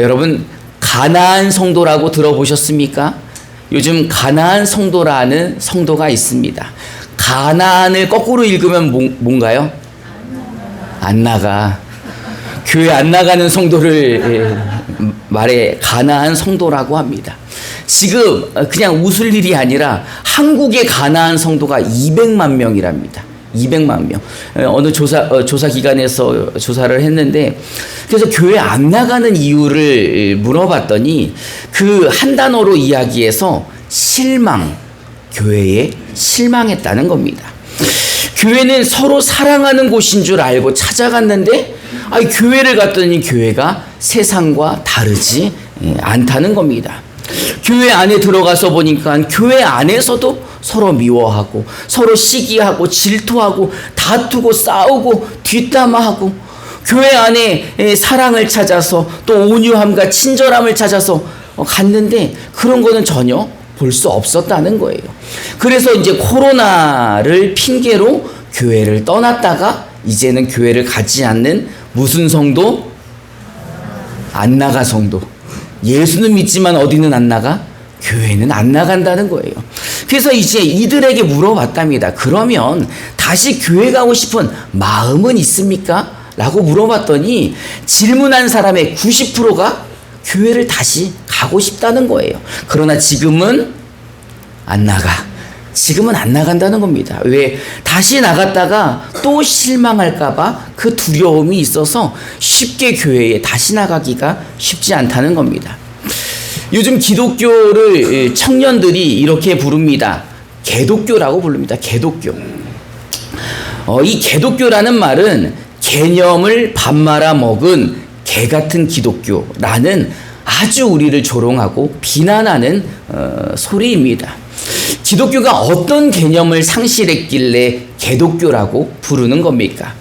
여러분, 가나안 성도라고 들어보셨습니까? 요즘 가나안 성도라는 성도가 있습니다. 가나안을 거꾸로 읽으면 뭔가요? 안 나가. 교회 안 나가는 성도를 말해 가나안 성도라고 합니다. 지금 그냥 웃을 일이 아니라 한국의 가나안 성도가 200만 명이랍니다. 200만 명. 어느 조사 기관에서 조사를 했는데, 그래서 교회 안 나가는 이유를 물어봤더니 그 한 단어로 이야기해서 실망, 교회에 실망했다는 겁니다. 교회는 서로 사랑하는 곳인 줄 알고 찾아갔는데, 교회를 갔더니 교회가 세상과 다르지 않다는 겁니다. 교회 안에 들어가서 보니까 교회 안에서도 서로 미워하고 서로 시기하고 질투하고 다투고 싸우고 뒷담화하고, 교회 안에 사랑을 찾아서 또 온유함과 친절함을 찾아서 갔는데 그런 거는 전혀 볼 수 없었다는 거예요. 그래서 이제 코로나를 핑계로 교회를 떠났다가 이제는 교회를 가지 않는 무슨 성도? 안 나가 성도. 예수는 믿지만 어디는 안 나가? 교회는 안 나간다는 거예요. 그래서 이제 이들에게 물어봤답니다. 그러면 다시 교회 가고 싶은 마음은 있습니까? 라고 물어봤더니 질문한 사람의 90%가 교회를 다시 가고 싶다는 거예요. 그러나 지금은 안 나가. 지금은 안 나간다는 겁니다. 왜? 다시 나갔다가 또 실망할까봐 그 두려움이 있어서 쉽게 교회에 다시 나가기가 쉽지 않다는 겁니다. 요즘 기독교를 청년들이 이렇게 부릅니다. 개독교라고 부릅니다. 개독교. 이 개독교라는 말은 개념을 밥 말아 먹은 개 같은 기독교라는 아주 우리를 조롱하고 비난하는 소리입니다. 기독교가 어떤 개념을 상실했길래 개독교라고 부르는 겁니까?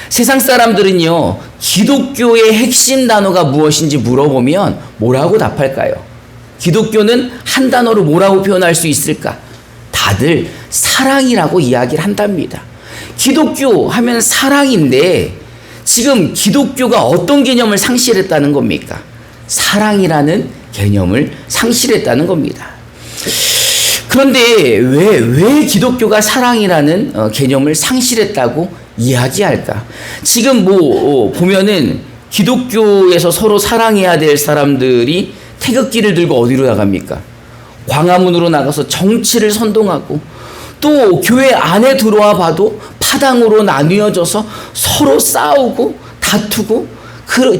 세상 사람들은요, 기독교의 핵심 단어가 무엇인지 물어보면 뭐라고 답할까요? 기독교는 한 단어로 뭐라고 표현할 수 있을까? 다들 사랑이라고 이야기를 한답니다. 기독교 하면 사랑인데 지금 기독교가 어떤 개념을 상실했다는 겁니까? 사랑이라는 개념을 상실했다는 겁니다. 그런데 왜 기독교가 사랑이라는 개념을 상실했다고 이야기할까? 지금 보면은 기독교에서 서로 사랑해야 될 사람들이 태극기를 들고 어디로 나갑니까? 광화문으로 나가서 정치를 선동하고, 또 교회 안에 들어와 봐도 파당으로 나뉘어져서 서로 싸우고 다투고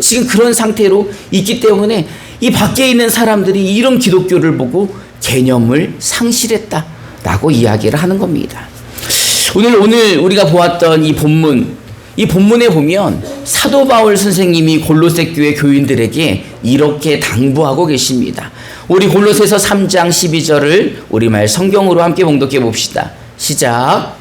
지금 그런 상태로 있기 때문에 이 밖에 있는 사람들이 이런 기독교를 보고 개념을 상실했다라고 이야기를 하는 겁니다. 오늘 우리가 보았던 이 본문에 보면 사도 바울 선생님이 골로새 교회 교인들에게 이렇게 당부하고 계십니다. 우리 골로새서 3장 12절을 우리말 성경으로 함께 봉독해 봅시다. 시작.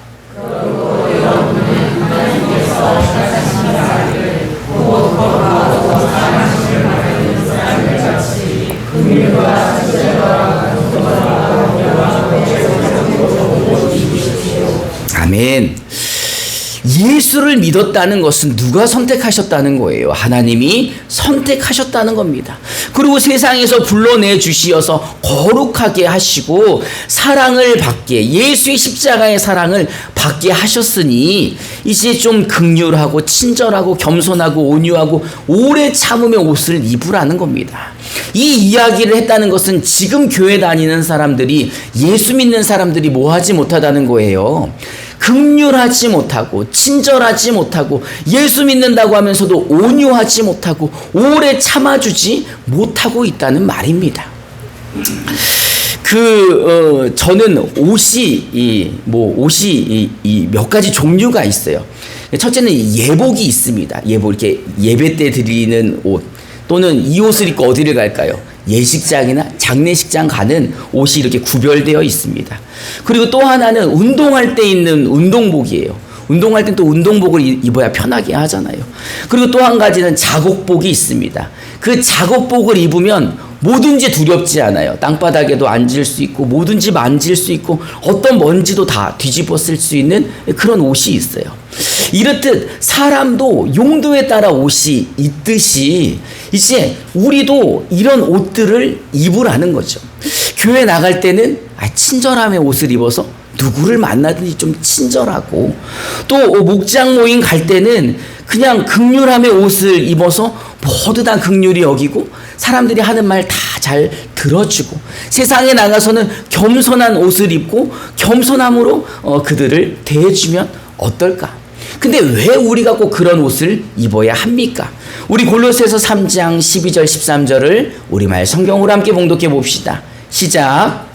아멘. 예수를 믿었다는 것은 누가 선택하셨다는 거예요? 하나님이 선택하셨다는 겁니다. 그리고 세상에서 불러내 주시어서 거룩하게 하시고 사랑을 받게, 예수의 십자가의 사랑을 받게 하셨으니 이제 좀 긍휼하고 친절하고 겸손하고 온유하고 오래 참으며 옷을 입으라는 겁니다. 이 이야기를 했다는 것은 지금 교회 다니는 사람들이, 예수 믿는 사람들이 뭐하지 못하다는 거예요. 긍휼하지 못하고 친절하지 못하고 예수 믿는다고 하면서도 온유하지 못하고 오래 참아주지 못하고 있다는 말입니다. 저는 옷이 몇 가지 종류가 있어요. 첫째는 예복이 있습니다. 예복, 이렇게 예배 때 드리는 옷, 또는 이 옷을 입고 어디를 갈까요? 예식장이나 장례식장 가는 옷이 이렇게 구별되어 있습니다. 그리고 또 하나는 운동할 때 입는 운동복이에요. 운동할 땐 또 운동복을 입어야 편하게 하잖아요. 그리고 또 한 가지는 작업복이 있습니다. 그 작업복을 입으면 뭐든지 두렵지 않아요. 땅바닥에도 앉을 수 있고 뭐든지 만질 수 있고 어떤 먼지도 다 뒤집어 쓸 수 있는 그런 옷이 있어요. 이렇듯 사람도 용도에 따라 옷이 있듯이 이제 우리도 이런 옷들을 입으라는 거죠. 교회 나갈 때는 친절함의 옷을 입어서 누구를 만나든지 좀 친절하고, 또 목장 모임 갈 때는 그냥 긍휼함의 옷을 입어서 모두 다 긍휼히 여기고 사람들이 하는 말 다 잘 들어주고, 세상에 나가서는 겸손한 옷을 입고 겸손함으로 그들을 대해주면 어떨까? 근데 왜 우리가 꼭 그런 옷을 입어야 합니까? 우리 골로새서 3장 12절 13절을 우리말 성경으로 함께 봉독해 봅시다. 시작.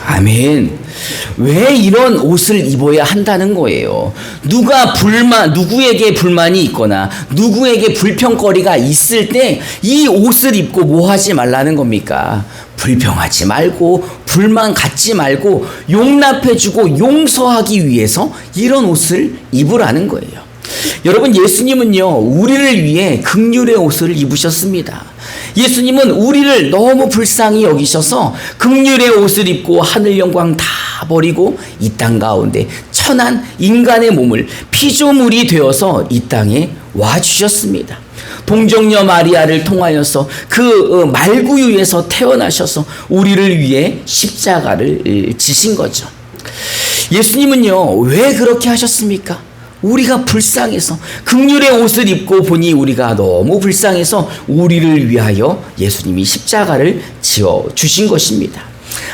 아멘. 왜 이런 옷을 입어야 한다는 거예요? 누구에게 불만이 있거나 누구에게 불평거리가 있을 때 이 옷을 입고 뭐 하지 말라는 겁니까? 불평하지 말고 불만 갖지 말고 용납해주고 용서하기 위해서 이런 옷을 입으라는 거예요. 여러분, 예수님은요, 우리를 위해 긍휼의 옷을 입으셨습니다. 예수님은 우리를 너무 불쌍히 여기셔서 긍휼의 옷을 입고 하늘 영광 다 버리고 이 땅 가운데 천한 인간의 몸을 피조물이 되어서 이 땅에 와주셨습니다. 동정녀 마리아를 통하여서 그 말구유에서 태어나셔서 우리를 위해 십자가를 지신 거죠. 예수님은요, 왜 그렇게 하셨습니까? 우리가 불쌍해서, 긍휼의 옷을 입고 보니 우리가 너무 불쌍해서 우리를 위하여 예수님이 십자가를 지어 주신 것입니다.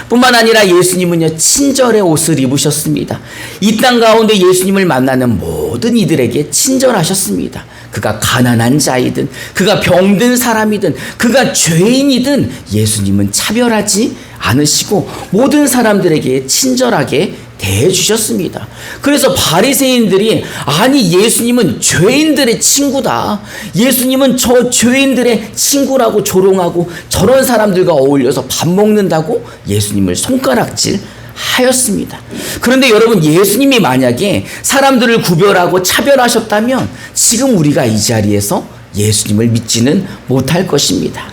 뿐만 아니라 예수님은요, 친절의 옷을 입으셨습니다. 이 땅 가운데 예수님을 만나는 모든 이들에게 친절하셨습니다. 그가 가난한 자이든 그가 병든 사람이든 그가 죄인이든 예수님은 차별하지 않으시고 모든 사람들에게 친절하게 대해주셨습니다. 그래서 바리새인들이, 아니 예수님은 죄인들의 친구다, 예수님은 저 죄인들의 친구라고 조롱하고 저런 사람들과 어울려서 밥 먹는다고 예수님을 손가락질 하였습니다. 그런데 여러분, 예수님이 만약에 사람들을 구별하고 차별하셨다면 지금 우리가 이 자리에서 예수님을 믿지는 못할 것입니다.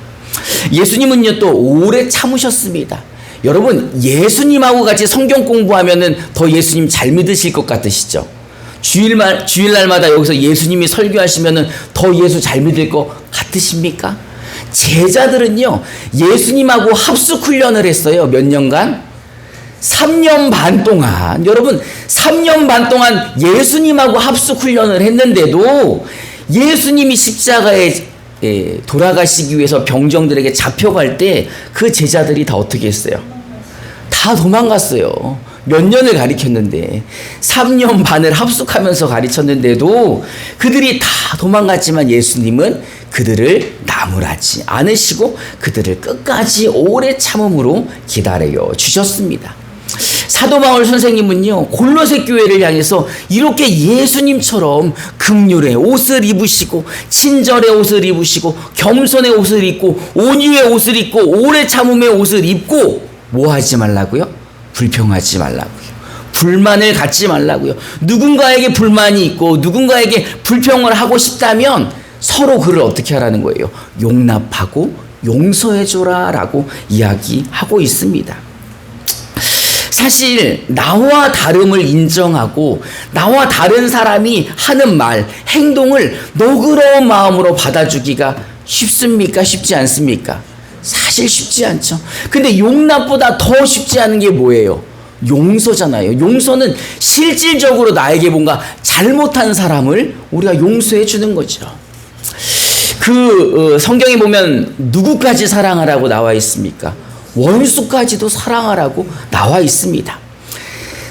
예수님은요, 또 오래 참으셨습니다. 여러분, 예수님하고 같이 성경 공부하면은 더 예수님 잘 믿으실 것 같으시죠? 주일날마다 여기서 예수님이 설교하시면은 더 예수 잘 믿을 것 같으십니까? 제자들은요, 예수님하고 합숙 훈련을 했어요. 몇 년간? 3년 반 동안. 여러분, 3년 반 동안 예수님하고 합숙 훈련을 했는데도 예수님이 십자가에 돌아가시기 위해서 병정들에게 잡혀갈 때 그 제자들이 다 어떻게 했어요? 다 도망갔어요. 몇 년을 가르쳤는데, 3년 반을 합숙하면서 가르쳤는데도 그들이 다 도망갔지만 예수님은 그들을 나무라지 않으시고 그들을 끝까지 오래 참음으로 기다려 주셨습니다. 사도 바울 선생님은요, 골로새 교회를 향해서 이렇게 예수님처럼 긍휼의 옷을 입으시고 친절의 옷을 입으시고 겸손의 옷을 입고 온유의 옷을 입고 오래 참음의 옷을 입고 뭐 하지 말라고요? 불평하지 말라고요. 불만을 갖지 말라고요. 누군가에게 불만이 있고 누군가에게 불평을 하고 싶다면 서로 그를 어떻게 하라는 거예요? 용납하고 용서해줘라 라고 이야기하고 있습니다. 사실 나와 다름을 인정하고 나와 다른 사람이 하는 말, 행동을 너그러운 마음으로 받아주기가 쉽습니까? 쉽지 않습니까? 사실 쉽지 않죠. 근데 용납보다 더 쉽지 않은 게 뭐예요? 용서잖아요. 용서는 실질적으로 나에게 뭔가 잘못한 사람을 우리가 용서해 주는 거죠. 성경에 보면 누구까지 사랑하라고 나와 있습니까? 원수까지도 사랑하라고 나와 있습니다.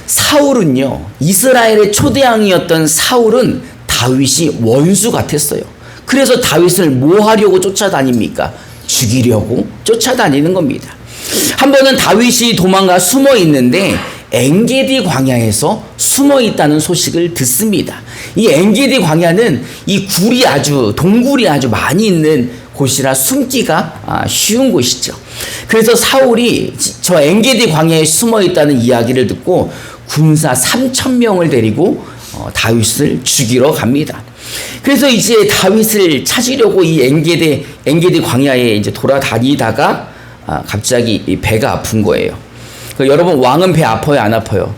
사울은요, 이스라엘의 초대왕이었던 사울은 다윗이 원수 같았어요. 그래서 다윗을 뭐 하려고 쫓아다닙니까? 죽이려고 쫓아다니는 겁니다. 한 번은 다윗이 도망가 숨어 있는데 엔게디 광야에서 숨어 있다는 소식을 듣습니다. 이 엔게디 광야는 이 동굴이 아주 많이 있는 곳이라 숨기가 쉬운 곳이죠. 그래서 사울이 저 엔게디 광야에 숨어 있다는 이야기를 듣고 군사 3,000명을 데리고 다윗을 죽이러 갑니다. 그래서 이제 다윗을 찾으려고 이 엔게디 광야에 이제 돌아다니다가 갑자기 이 배가 아픈 거예요. 여러분, 왕은 배 아파요, 안 아파요?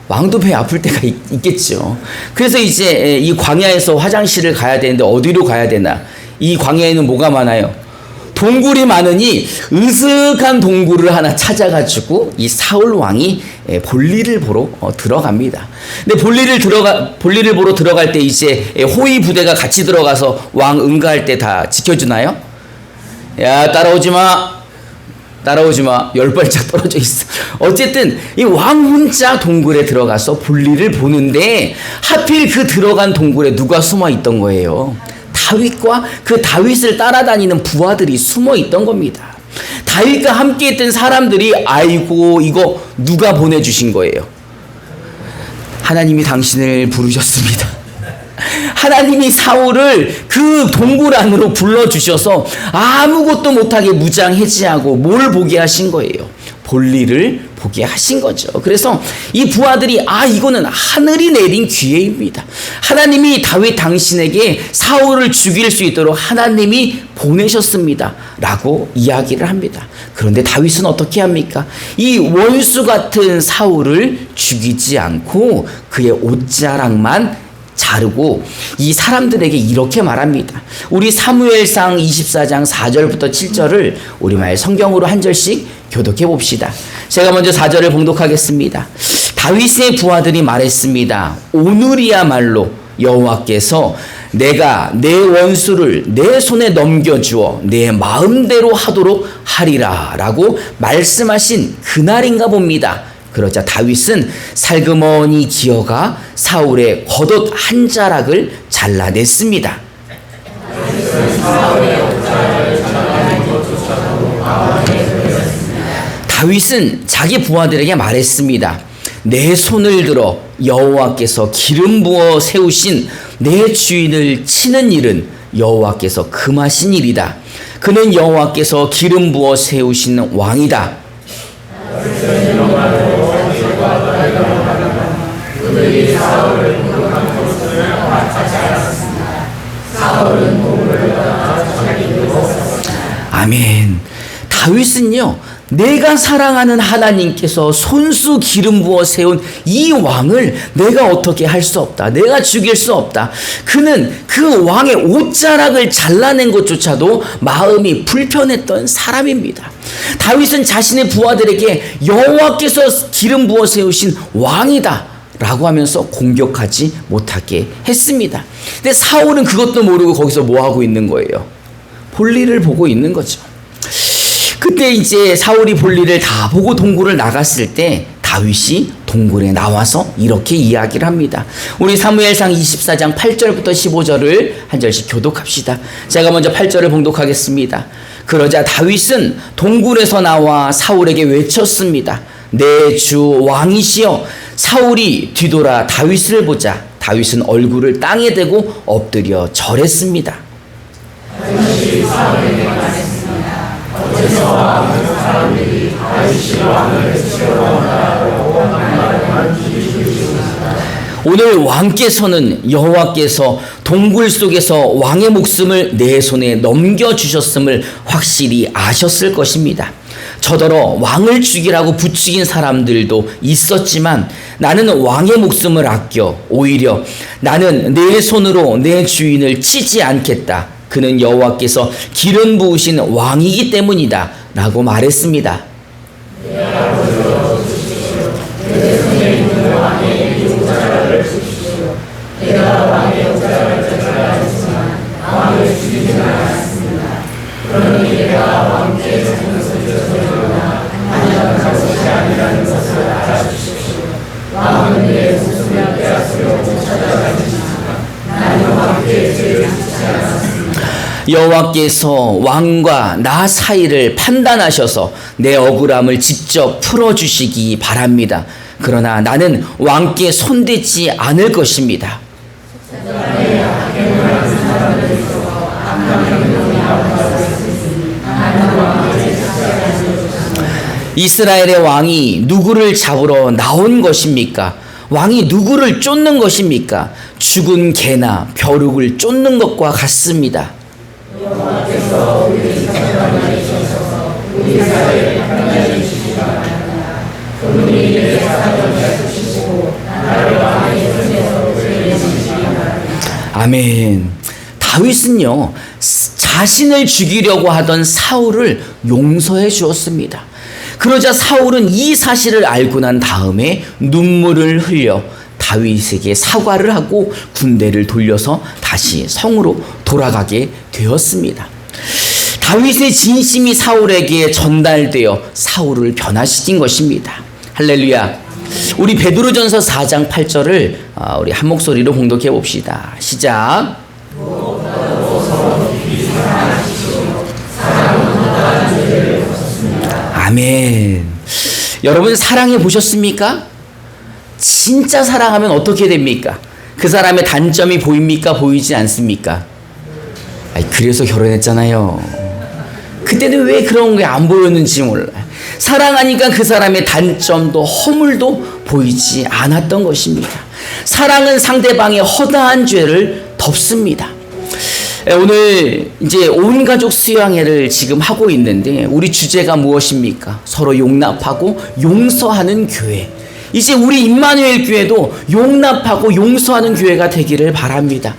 왕도 배 아플 때가 있겠죠. 그래서 이제 이 광야에서 화장실을 가야 되는데 어디로 가야 되나? 이 광야에는 뭐가 많아요? 동굴이 많으니 으슥한 동굴을 하나 찾아가지고 이 사울 왕이 볼일을 보러 들어갑니다. 근데 볼일을 보러 들어갈 때 이제 호위 부대가 같이 들어가서 왕 응가할 때 다 지켜주나요? 야, 따라오지 마. 10발짝 떨어져 있어. 어쨌든 이 왕 혼자 동굴에 들어가서 볼일을 보는데 하필 그 들어간 동굴에 누가 숨어 있던 거예요? 다윗과 그 다윗을 따라다니는 부하들이 숨어 있던 겁니다. 다윗과 함께 있던 사람들이 아이고, 이거 누가 보내주신 거예요? 하나님이 당신을 부르셨습니다. 하나님이 사울을 그 동굴 안으로 불러주셔서 아무것도 못하게 무장해제하고 뭘 보게 하신 거예요? 볼일을 보게 하신 거죠. 그래서 이 부하들이 이거는 하늘이 내린 기회입니다. 하나님이 다윗 당신에게 사울을 죽일 수 있도록 하나님이 보내셨습니다. 라고 이야기를 합니다. 그런데 다윗은 어떻게 합니까? 이 원수 같은 사울을 죽이지 않고 그의 옷자락만 자르고 이 사람들에게 이렇게 말합니다. 우리 사무엘상 24장 4절부터 7절을 우리말 성경으로 한 절씩 교독해 봅시다. 제가 먼저 4절을 봉독하겠습니다. 다윗의 부하들이 말했습니다. 오늘이야말로 여호와께서 내가 내 원수를 내 손에 넘겨주어 내 마음대로 하도록 하리라 라고 말씀하신 그날인가 봅니다. 그러자 다윗은 살그머니 기어가 사울의 겉옷 한 자락을 잘라냈습니다. 다윗은 자기 부하들에게 말했습니다. 내 손을 들어 여호와께서 기름 부어 세우신 내 주인을 치는 일은 여호와께서 금하신 일이다. 그는 여호와께서 기름 부어 세우신 왕이다. 아멘. 다윗은요, 내가 사랑하는 하나님께서 손수 기름 부어 세운 이 왕을 내가 어떻게 할 수 없다. 내가 죽일 수 없다. 그는 그 왕의 옷자락을 잘라낸 것조차도 마음이 불편했던 사람입니다. 다윗은 자신의 부하들에게 여호와께서 기름 부어 세우신 왕이다 라고 하면서 공격하지 못하게 했습니다. 근데 사울은 그것도 모르고 거기서 뭐 하고 있는 거예요? 볼일을 보고 있는 거죠. 그때 이제 사울이 볼일을 다 보고 동굴을 나갔을 때 다윗이 동굴에 나와서 이렇게 이야기를 합니다. 우리 사무엘상 24장 8절부터 15절을 한 절씩 교독합시다. 제가 먼저 8절을 봉독하겠습니다. 그러자 다윗은 동굴에서 나와 사울에게 외쳤습니다. 내 주 왕이시여. 사울이 뒤돌아 다윗을 보자 다윗은 얼굴을 땅에 대고 엎드려 절했습니다. 다윗이 사울에게 말했습니다. 어째서 왕은 사람들이 다윗이 왕을 치러온다고 말을 주시옵소서. 오늘 왕께서는 여호와께서 동굴 속에서 왕의 목숨을 내 손에 넘겨주셨음을 확실히 아셨을 것입니다. 저더러 왕을 죽이라고 부추긴 사람들도 있었지만 나는 왕의 목숨을 아껴 오히려 나는 내 손으로 내 주인을 치지 않겠다. 그는 여호와께서 기름 부으신 왕이기 때문이다 라고 말했습니다. 내 손에 있는 왕의 옷자락을 주십시오. 내가 왕의 옷자락을 쫓아가지만 왕을 죽이지는 않았습니다. 그러니 내가 왕께 손에서 주셨으나 아니한 것이 아니라는 것을 알아주십시오. 왕은 내 목숨을 빼앗으려고 찾아가지만 나는 왕께 죄를 짓지 않았습니다. 여호와께서 왕과 나 사이를 판단하셔서 내 억울함을 직접 풀어주시기 바랍니다. 그러나 나는 왕께 손대지 않을 것입니다. 이스라엘의 왕이 누구를 잡으러 나온 것입니까? 왕이 누구를 쫓는 것입니까? 죽은 개나 벼룩을 쫓는 것과 같습니다. 아멘. 다윗은요, 자신을 죽이려고 하던 사울을 용서해 주었습니다. 그러자 사울은 이 사실을 알고 난 다음에 눈물을 흘려 다윗에게 사과를 하고 군대를 돌려서 다시 성으로 돌아가게 되었습니다. 다윗의 진심이 사울에게 전달되어 사울을 변화시킨 것입니다. 할렐루야. 우리 베드로전서 4장 8절을 우리 한 목소리로 봉독해 봅시다. 시작. 아멘. 여러분 사랑해 보셨습니까? 진짜 사랑하면 어떻게 됩니까? 그 사람의 단점이 보입니까? 보이지 않습니까? 그래서 결혼했잖아요. 그때는 왜 그런 게 안 보였는지 몰라요. 사랑하니까 그 사람의 단점도 허물도 보이지 않았던 것입니다. 사랑은 상대방의 허다한 죄를 덮습니다. 오늘 이제 온 가족 수양회를 지금 하고 있는데 우리 주제가 무엇입니까? 서로 용납하고 용서하는 교회. 이제 우리 임마누엘 교회도 용납하고 용서하는 교회가 되기를 바랍니다.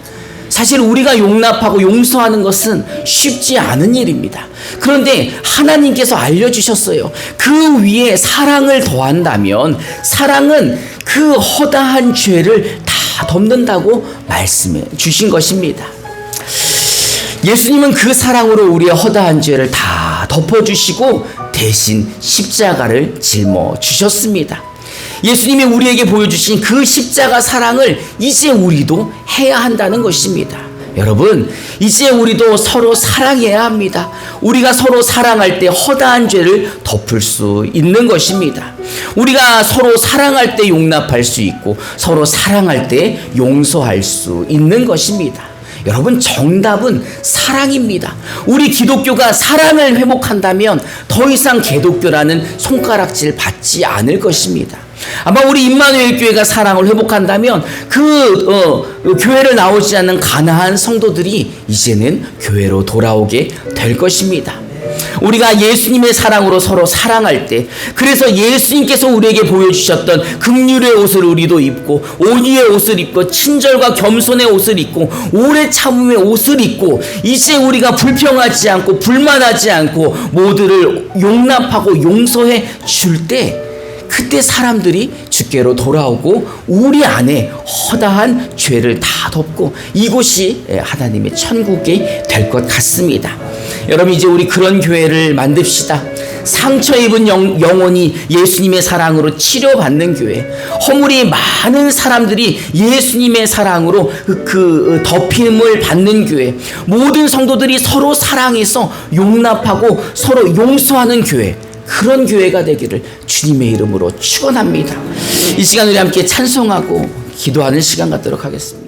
사실 우리가 용납하고 용서하는 것은 쉽지 않은 일입니다. 그런데 하나님께서 알려주셨어요. 그 위에 사랑을 더한다면 사랑은 그 허다한 죄를 다 덮는다고 말씀해 주신 것입니다. 예수님은 그 사랑으로 우리의 허다한 죄를 다 덮어주시고 대신 십자가를 짊어주셨습니다. 예수님이 우리에게 보여주신 그 십자가 사랑을 이제 우리도 해야 한다는 것입니다. 여러분, 이제 우리도 서로 사랑해야 합니다. 우리가 서로 사랑할 때 허다한 죄를 덮을 수 있는 것입니다. 우리가 서로 사랑할 때 용납할 수 있고 서로 사랑할 때 용서할 수 있는 것입니다. 여러분, 정답은 사랑입니다. 우리 기독교가 사랑을 회복한다면 더 이상 개독교라는 손가락질 받지 않을 것입니다. 아마 우리 임마누엘 교회가 사랑을 회복한다면 교회를 나오지 않는 가난한 성도들이 이제는 교회로 돌아오게 될 것입니다. 우리가 예수님의 사랑으로 서로 사랑할 때, 그래서 예수님께서 우리에게 보여주셨던 긍휼의 옷을 우리도 입고 온유의 옷을 입고 친절과 겸손의 옷을 입고 오래 참음의 옷을 입고 이제 우리가 불평하지 않고 불만하지 않고 모두를 용납하고 용서해 줄 때, 그때 사람들이 주께로 돌아오고 우리 안에 허다한 죄를 다 덮고 이곳이 하나님의 천국이 될 것 같습니다. 여러분, 이제 우리 그런 교회를 만듭시다. 상처 입은 영혼이 예수님의 사랑으로 치료받는 교회, 허물이 많은 사람들이 예수님의 사랑으로 그 덮임을 받는 교회, 모든 성도들이 서로 사랑해서 용납하고 서로 용서하는 교회, 그런 교회가 되기를 주님의 이름으로 축원합니다. 이 시간 우리 함께 찬송하고 기도하는 시간 갖도록 하겠습니다.